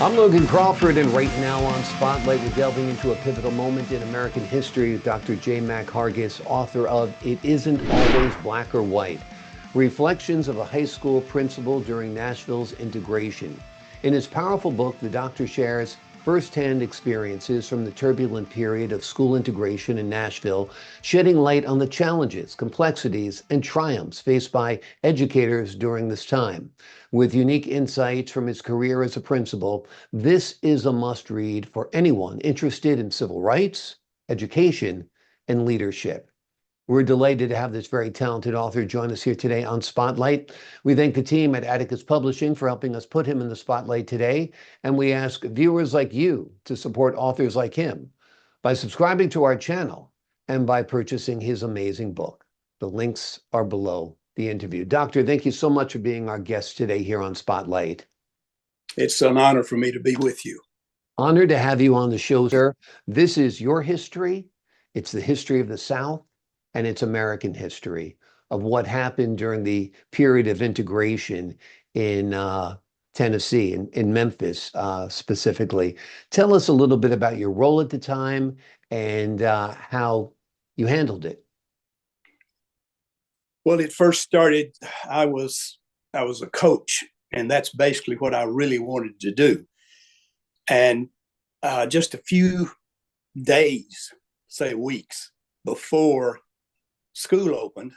I'm Logan Crawford, and right now on Spotlight, we're delving into a pivotal moment in American history with Dr. J. Mack Hargis, author of It Isn't Always Black or White, Reflections of a High School Principal During Nashville's Integration. In his powerful book, the doctor shares firsthand experiences from the turbulent period of school integration in Nashville, shedding light on the challenges, complexities, and triumphs faced by educators during this time. With unique insights from his career as a principal, this is a must-read for anyone interested in civil rights, education, and leadership. We're delighted to have this very talented author join us here today on Spotlight. We thank the team at Atticus Publishing for helping us put him in the spotlight today, and we ask viewers like you to support authors like him by subscribing to our channel and by purchasing his amazing book. The links are below the interview. Doctor, thank you so much for being our guest today here on Spotlight. It's an honor for me to be with you. Honored to have you on the show, sir. This is your history. It's the history of the South, and it's American history of what happened during the period of integration in Tennessee, in Memphis specifically. Tell us a little bit about your role at the time and how you handled it. Well, it first started, I was a coach, and that's basically what I really wanted to do. And just a few days, say weeks, before school opened,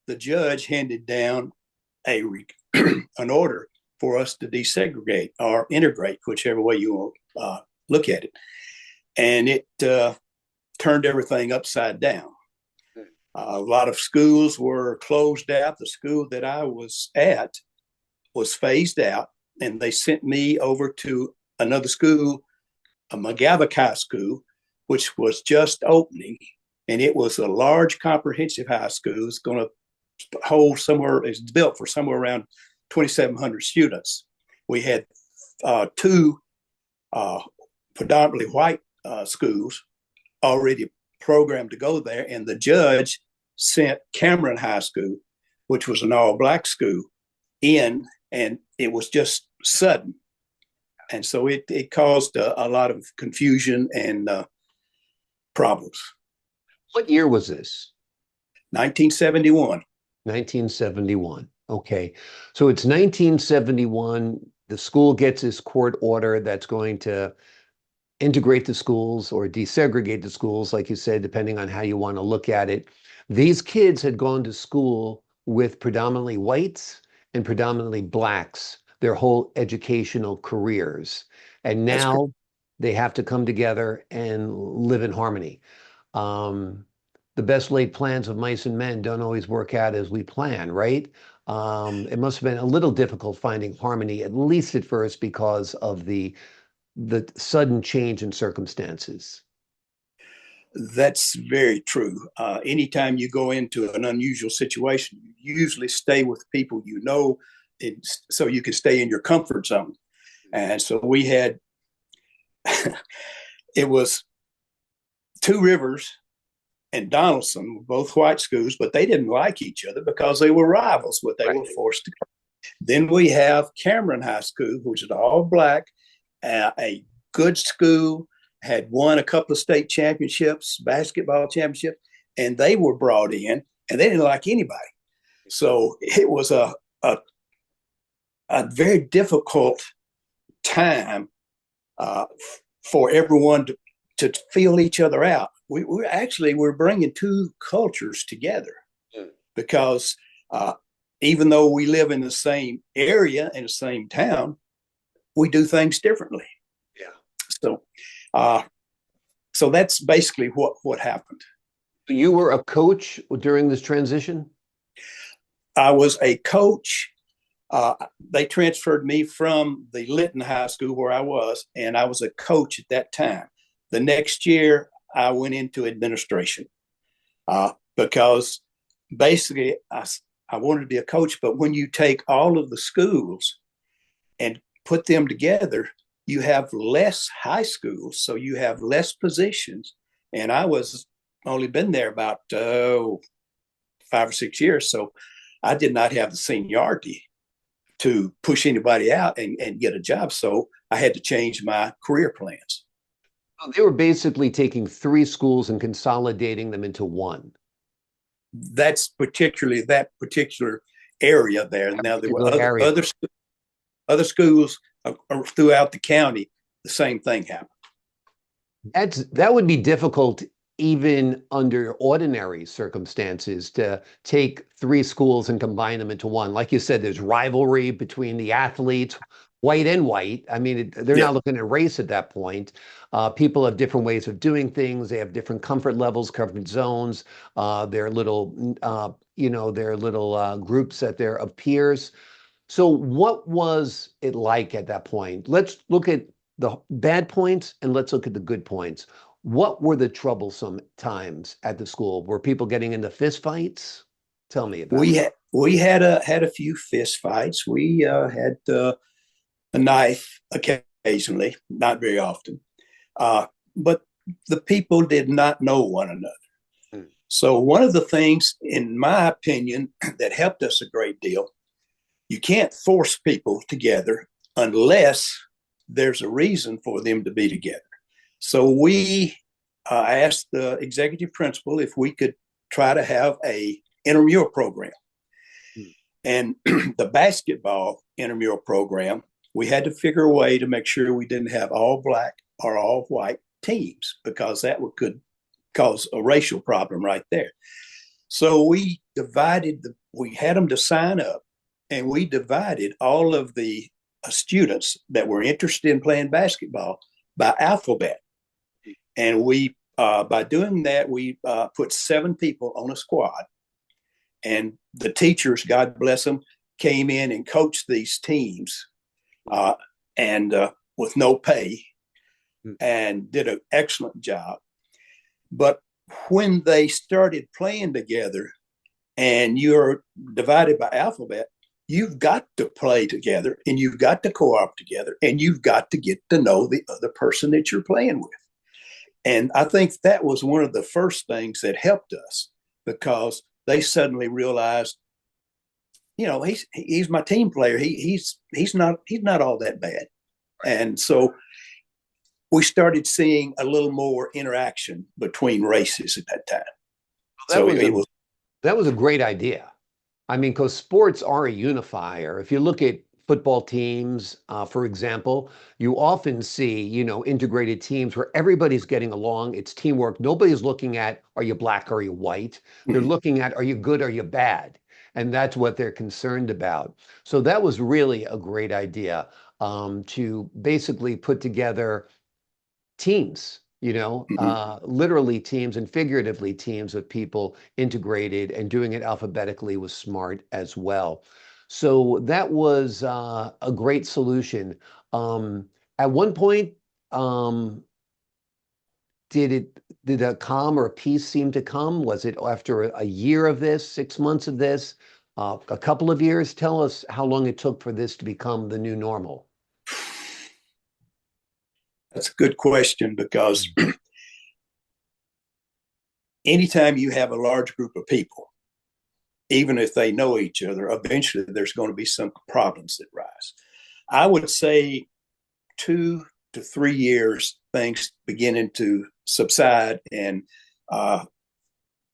the judge handed down an order for us to desegregate or integrate, whichever way you want to look at it. And it turned everything upside down. A lot of schools were closed out. The school that I was at was phased out, and they sent me over to another school, a McGavock High School, which was just opening. And it was a large comprehensive high school. It's going to hold it's built for somewhere around 2,700 students. We had two predominantly white schools already programmed to go there. And the judge sent Cameron High School, which was an all-black school, in, and it was just sudden. And so it caused a lot of confusion and problems. What year was this? 1971. 1971. Okay. So it's 1971. The school gets this court order that's going to integrate the schools or desegregate the schools, like you said, depending on how you want to look at it. These kids had gone to school with predominantly whites and predominantly blacks their whole educational careers. And now they have to come together and live in harmony. The best laid plans of mice and men don't always work out as we plan, right? It must have been a little difficult finding harmony, at least at first, because of the sudden change in circumstances. That's very true. Anytime you go into an unusual situation, you usually stay with people you know, so you can stay in your comfort zone. And so we had, it was Two Rivers and Donaldson, both white schools, but they didn't like each other because they were rivals, but they were forced to go. Then we have Cameron High School, which is all black, a good school, had won a couple of state championships, basketball championships, and they were brought in, and they didn't like anybody. So it was a very difficult time for everyone to feel each other out. We're bringing two cultures together because even though we live in the same area in the same town, we do things differently. Yeah. So that's basically what happened. You were a coach during this transition? I was a coach. They transferred me from the Lytton High School where I was, and I was a coach at that time. The next year, I went into administration because basically I wanted to be a coach, but when you take all of the schools and put them together, you have less high schools, so you have less positions. And I was only been there about 5 or 6 years, so I did not have the seniority to push anybody out and get a job. So I had to change my career plans. They were basically taking three schools and consolidating them into one. That's particularly that particular area there. Now there were other schools throughout the county. The same thing happened. That would be difficult even under ordinary circumstances to take three schools and combine them into one. Like you said, there's rivalry between the athletes, white and white. I mean, they're not looking at race at that point. People have different ways of doing things. They have different comfort levels, comfort zones. Their little, their little groups that they're of peers. So what was it like at that point? Let's look at the bad points and let's look at the good points. What were the troublesome times at the school? Were people getting into fist fights? Tell me about it. We had a few fist fights. We had a knife occasionally, not very often. But the people did not know one another. So one of the things, in my opinion, that helped us a great deal, you can't force people together unless there's a reason for them to be together. So we asked the executive principal if we could try to have a intramural program. And the basketball intramural program, we had to figure a way to make sure we didn't have all black or all white teams, because that could cause a racial problem right there. So we had them to sign up, and we divided all of the students that were interested in playing basketball by alphabet. And we, by doing that, we put 7 people on a squad. And the teachers, God bless them, came in and coached these teams and with no pay, and did an excellent job. But when they started playing together and you're divided by alphabet, you've got to play together, and you've got to co-op together, and you've got to get to know the other person that you're playing with. And I think that was one of the first things that helped us, because they suddenly realized, he's my team player. He's not all that bad. And so we started seeing a little more interaction between races at that time. That was a great idea. I mean, because sports are a unifier. If you look at football teams, for example, you often see, integrated teams where everybody's getting along. It's teamwork. Nobody's looking at, are you black or are you white? They're looking at, are you good or are you bad? And that's what they're concerned about. So that was really a great idea, to basically put together teams, literally teams and figuratively teams of people integrated, and doing it alphabetically was smart as well. So that was a great solution. At one point, did a calm or a peace seem to come? Was it after a year of this, 6 months of this, a couple of years? Tell us how long it took for this to become the new normal. That's a good question, because anytime you have a large group of people, even if they know each other, eventually there's going to be some problems that rise. I would say 2 to 3 years, things beginning to subside and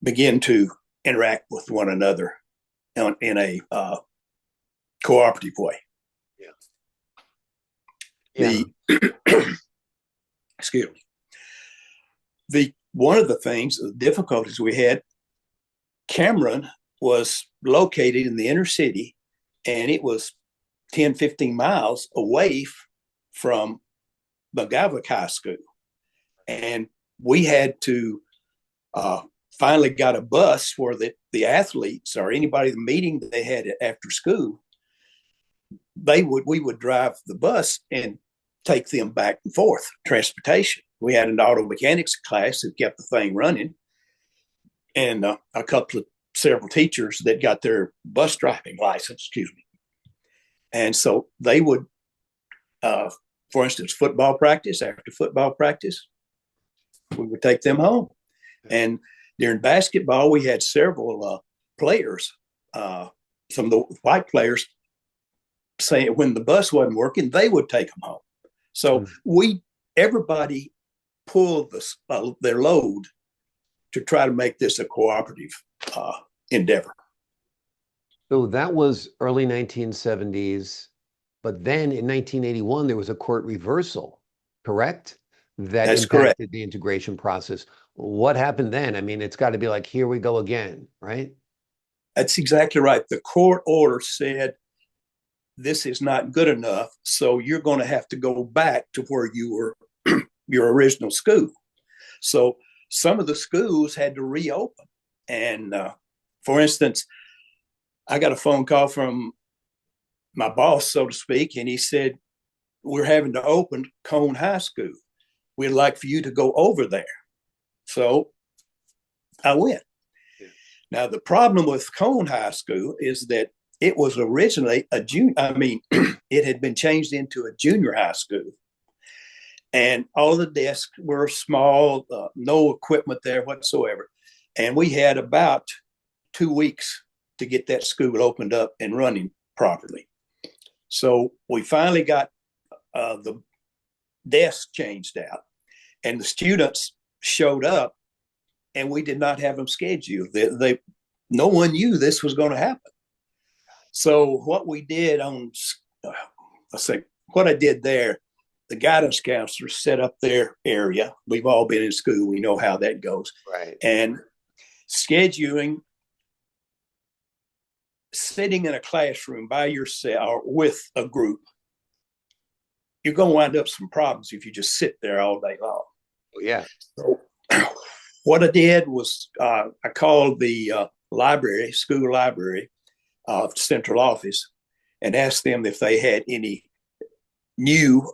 begin to interact with one another in a cooperative way. Excuse me. One of the things, the difficulties we had, Cameron was located in the inner city, and it was 10, 15 miles away from McGavock High School. And we had to finally got a bus where the athletes or anybody, the meeting that they had after school, we would drive the bus and take them back and forth, transportation. We had an auto mechanics class that kept the thing running, and several teachers that got their bus driving license, And so they would, for instance, football practice, after football practice, we would take them home. And during basketball, we had several players, some of the white players, saying when the bus wasn't working, they would take them home. So everybody pulled their load to try to make this a cooperative endeavor. So that was early 1970s, but then in 1981, there was a court reversal, correct? That That's correct. impacted the integration process. What happened then? I mean, it's got to be like, here we go again, right? That's exactly right. The court order said, this is not good enough, so you're going to have to go back to where you were, your original school. So some of the schools had to reopen. And for instance, I got a phone call from my boss, so to speak, and he said, we're having to open Cone High School. We'd like for you to go over there. So I went. Yeah. Now, the problem with Cone High School is that it was originally a junior, it had been changed into a junior high school. And all the desks were small, no equipment there whatsoever. And we had about 2 weeks to get that school opened up and running properly. So we finally got the desks changed out, and the students showed up, and we did not have them scheduled. No one knew this was going to happen. So what we did what I did there, the guidance counselors set up their area. We've all been in school. We know how that goes. Right. And scheduling, sitting in a classroom by yourself or with a group, you're going to wind up some problems if you just sit there all day long. Yeah. So what I did was I called the school library, central office, and asked them if they had any new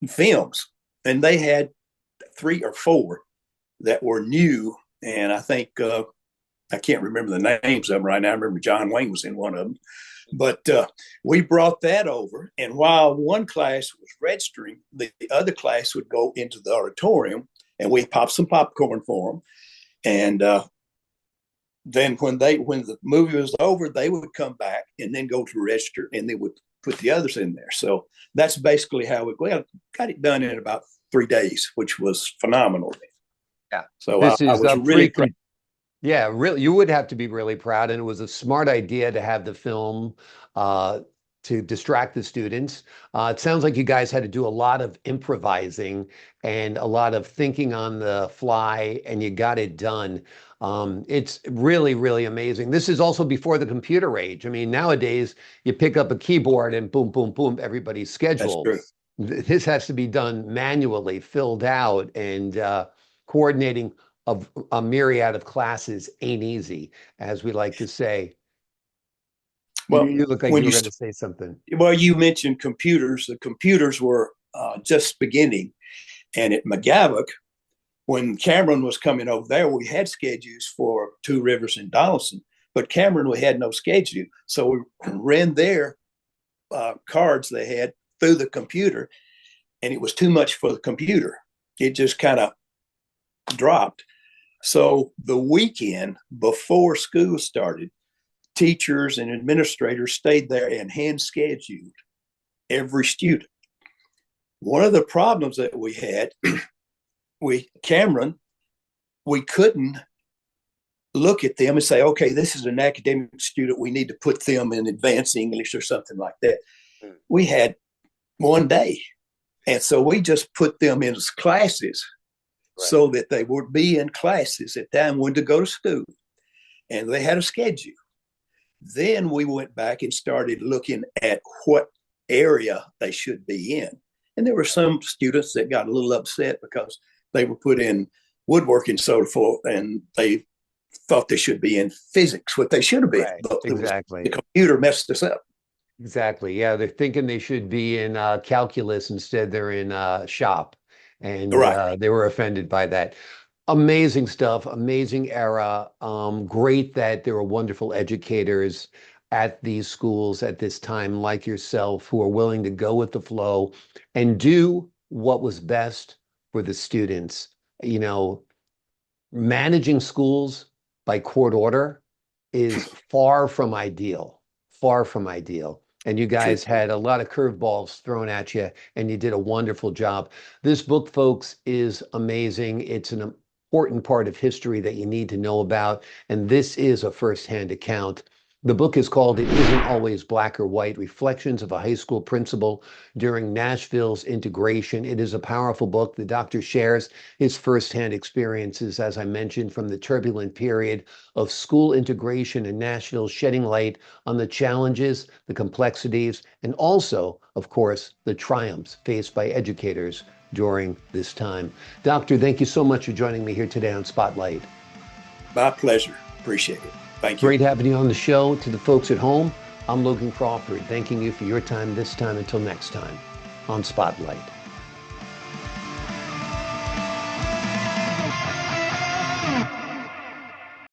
films. And they had 3 or 4 that were new. And I think, I can't remember the names of them right now. I remember John Wayne was in one of them. But we brought that over. And while one class was registering, the other class would go into the auditorium, and we popped some popcorn for them. And then when the movie was over, they would come back and then go to register, and they would put the others in there. So that's basically how we got it done in about 3 days, which was phenomenal. Yeah. So I was really proud. Yeah, really, you would have to be really proud. And it was a smart idea to have the film to distract the students. It sounds like you guys had to do a lot of improvising and a lot of thinking on the fly, and you got it done. It's really, really amazing. This is also before the computer age. I mean, nowadays you pick up a keyboard and boom, boom, boom, everybody's scheduled. That's true. This has to be done manually, filled out, and coordinating of a myriad of classes ain't easy, as we like to say. Well, you look like you were going to say something. Well, you mentioned computers. The computers were just beginning. And at McGavock, when Cameron was coming over there, we had schedules for Two Rivers and Donaldson. But Cameron, we had no schedule. So we ran their cards they had through the computer, and it was too much for the computer. It just kind of dropped. So the weekend before school started, teachers and administrators stayed there and hand scheduled every student. One of the problems that we had, Cameron, we couldn't look at them and say, okay, this is an academic student, we need to put them in advanced English or something like that. We had 1 day. And so we just put them in classes. Right. So that they would be in classes at time when to go to school. And they had a schedule. Then we went back and started looking at what area they should be in. And there were some students that got a little upset because they were put in woodworking, so forth, and they thought they should be in physics, what they should have been. Right. Exactly. The computer messed us up. Exactly. Yeah, they're thinking they should be in calculus. Instead, they're in shop. And they were offended by that. Amazing stuff, amazing era. Great that there were wonderful educators at these schools at this time, like yourself, who are willing to go with the flow and do what was best for the students. You know, managing schools by court order is far from ideal, far from ideal. And you guys had a lot of curveballs thrown at you, and you did a wonderful job. This book, folks, is amazing. It's an important part of history that you need to know about, and this is a firsthand account. The book is called It Isn't Always Black or White, Reflections of a High School Principal During Nashville's Integration. It is a powerful book. The doctor shares his firsthand experiences, as I mentioned, from the turbulent period of school integration in Nashville, shedding light on the challenges, the complexities, and also, of course, the triumphs faced by educators during this time. Doctor, thank you so much for joining me here today on Spotlight. My pleasure. Appreciate it. Thank you. Great having you on the show. To the folks at home, I'm Logan Crawford, thanking you for your time this time. Until next time on Spotlight.